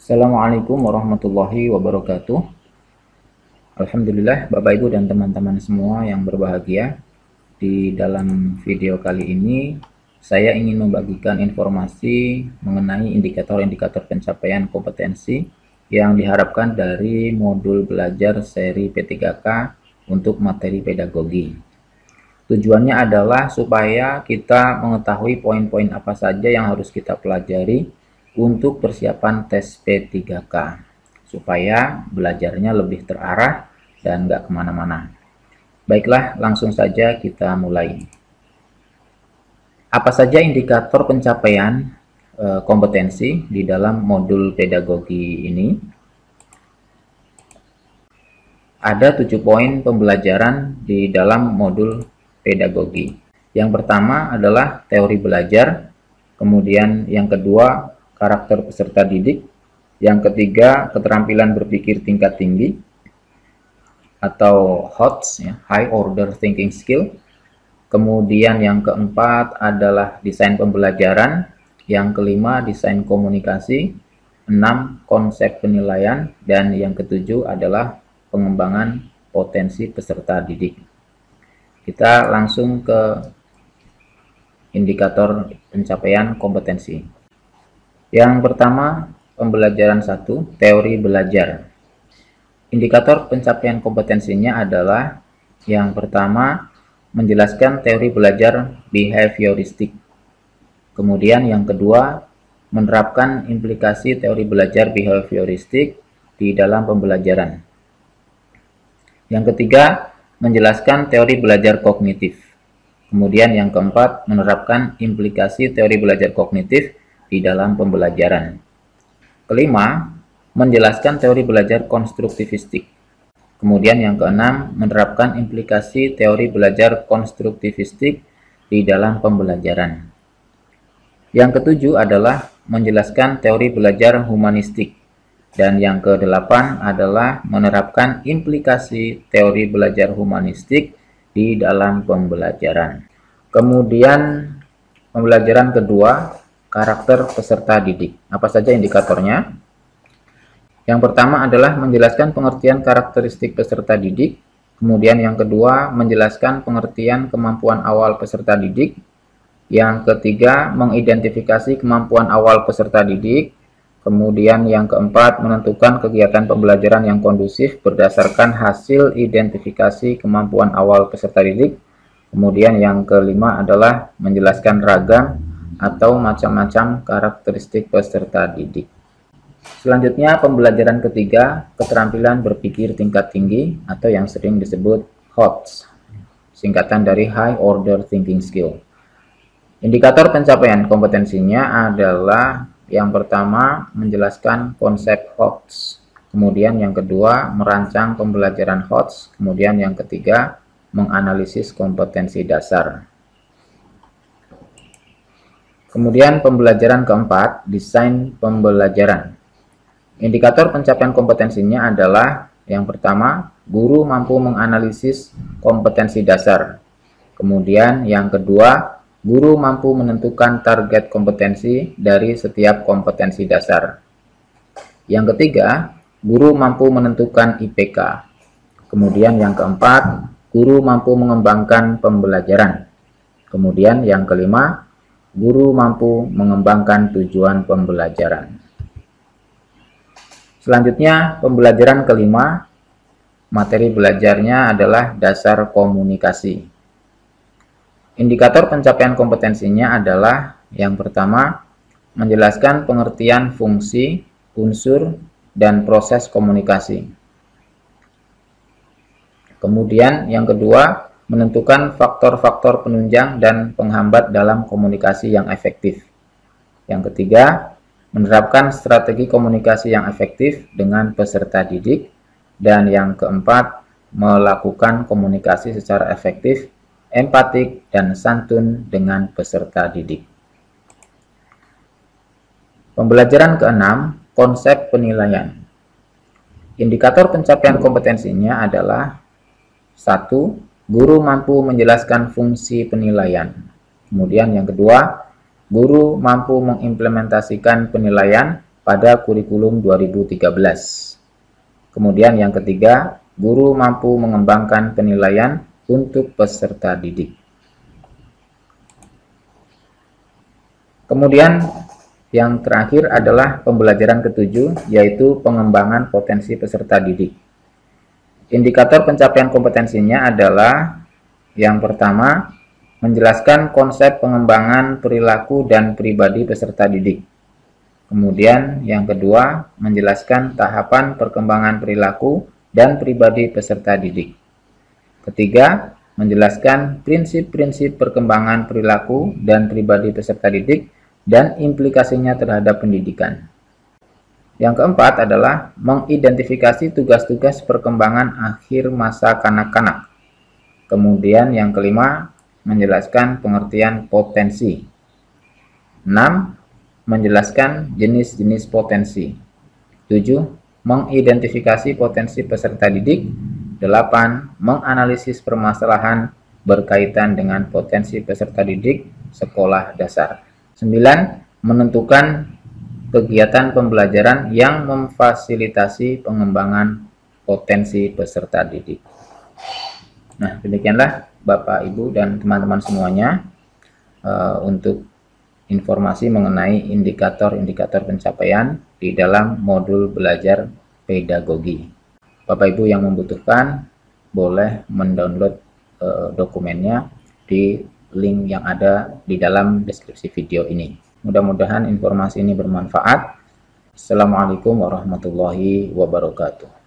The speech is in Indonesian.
Assalamualaikum warahmatullahi wabarakatuh. Alhamdulillah, Bapak Ibu dan teman-teman semua yang berbahagia. Di dalam video kali ini, saya ingin membagikan informasi mengenai indikator-indikator pencapaian kompetensi yang diharapkan dari modul belajar seri P3K untuk materi pedagogi. Tujuannya adalah supaya kita mengetahui poin-poin apa saja yang harus kita pelajari untuk persiapan tes P3K, supaya belajarnya lebih terarah dan nggak kemana-mana. Baiklah, langsung saja kita mulai. Apa saja indikator pencapaian kompetensi di dalam modul pedagogi ini? Ada 7 poin pembelajaran di dalam modul pedagogi. Yang pertama adalah teori belajar, kemudian yang kedua karakter peserta didik, yang ketiga keterampilan berpikir tingkat tinggi atau HOTS, High Order Thinking Skill. Kemudian yang keempat adalah desain pembelajaran, yang kelima desain komunikasi, 6 konsep penilaian, dan yang ketujuh adalah pengembangan potensi peserta didik. Kita langsung ke indikator pencapaian kompetensi. Yang pertama, pembelajaran 1, teori belajar. Indikator pencapaian kompetensinya adalah yang pertama, menjelaskan teori belajar behavioristik. Kemudian yang kedua, menerapkan implikasi teori belajar behavioristik di dalam pembelajaran. Yang ketiga, menjelaskan teori belajar kognitif. Kemudian yang keempat, menerapkan implikasi teori belajar kognitif di dalam pembelajaran. Kelima, menjelaskan teori belajar konstruktivistik. Kemudian yang keenam, menerapkan implikasi teori belajar konstruktivistik di dalam pembelajaran. Yang ketujuh adalah menjelaskan teori belajar humanistik. Dan yang kedelapan adalah menerapkan implikasi teori belajar humanistik di dalam pembelajaran. Kemudian pembelajaran kedua, karakter peserta didik. Apa saja indikatornya? Yang pertama adalah menjelaskan pengertian karakteristik peserta didik. Kemudian yang kedua, menjelaskan pengertian kemampuan awal peserta didik. Yang ketiga, mengidentifikasi kemampuan awal peserta didik. Kemudian yang keempat, menentukan kegiatan pembelajaran yang kondusif berdasarkan hasil identifikasi kemampuan awal peserta didik. Kemudian yang kelima adalah menjelaskan ragam atau macam-macam karakteristik peserta didik. Selanjutnya, pembelajaran ketiga, keterampilan berpikir tingkat tinggi atau yang sering disebut HOTS, singkatan dari High Order Thinking Skill. Indikator pencapaian kompetensinya adalah yang pertama, menjelaskan konsep HOTS. Kemudian yang kedua, merancang pembelajaran HOTS. Kemudian yang ketiga, menganalisis kompetensi dasar. Kemudian pembelajaran keempat, desain pembelajaran. Indikator pencapaian kompetensinya adalah yang pertama, guru mampu menganalisis kompetensi dasar. Kemudian yang kedua, guru mampu menentukan target kompetensi dari setiap kompetensi dasar. Yang ketiga, guru mampu menentukan IPK. Kemudian yang keempat, guru mampu mengembangkan pembelajaran. Kemudian yang kelima, guru mampu mengembangkan tujuan pembelajaran. Selanjutnya, pembelajaran kelima, materi belajarnya adalah dasar komunikasi. Indikator pencapaian kompetensinya adalah yang pertama, menjelaskan pengertian fungsi, unsur, dan proses komunikasi. Kemudian yang kedua, menentukan faktor-faktor penunjang dan penghambat dalam komunikasi yang efektif. Yang ketiga, menerapkan strategi komunikasi yang efektif dengan peserta didik. Dan yang keempat, melakukan komunikasi secara efektif, empatik, dan santun dengan peserta didik. Pembelajaran keenam, konsep penilaian. Indikator pencapaian kompetensinya adalah 1. Guru mampu menjelaskan fungsi penilaian. Kemudian yang kedua, guru mampu mengimplementasikan penilaian pada kurikulum 2013. Kemudian yang ketiga, guru mampu mengembangkan penilaian untuk peserta didik. Kemudian yang terakhir adalah pembelajaran ketujuh, yaitu pengembangan potensi peserta didik. Indikator pencapaian kompetensinya adalah yang pertama, menjelaskan konsep pengembangan perilaku dan pribadi peserta didik. Kemudian yang kedua, menjelaskan tahapan perkembangan perilaku dan pribadi peserta didik. Ketiga, menjelaskan prinsip-prinsip perkembangan perilaku dan pribadi peserta didik dan implikasinya terhadap pendidikan. Yang keempat adalah mengidentifikasi tugas-tugas perkembangan akhir masa kanak-kanak. Kemudian yang kelima, menjelaskan pengertian potensi. 6. Menjelaskan jenis-jenis potensi. 7. Mengidentifikasi potensi peserta didik. 8. Menganalisis permasalahan berkaitan dengan potensi peserta didik sekolah dasar. 9. Menentukan kegiatan pembelajaran yang memfasilitasi pengembangan potensi peserta didik. Nah, demikianlah Bapak, Ibu, dan teman-teman semuanya untuk informasi mengenai indikator-indikator pencapaian di dalam modul belajar pedagogi. Bapak Ibu yang membutuhkan boleh mendownload dokumennya di link yang ada di dalam deskripsi video ini. Mudah-mudahan informasi ini bermanfaat. Assalamualaikum warahmatullahi wabarakatuh.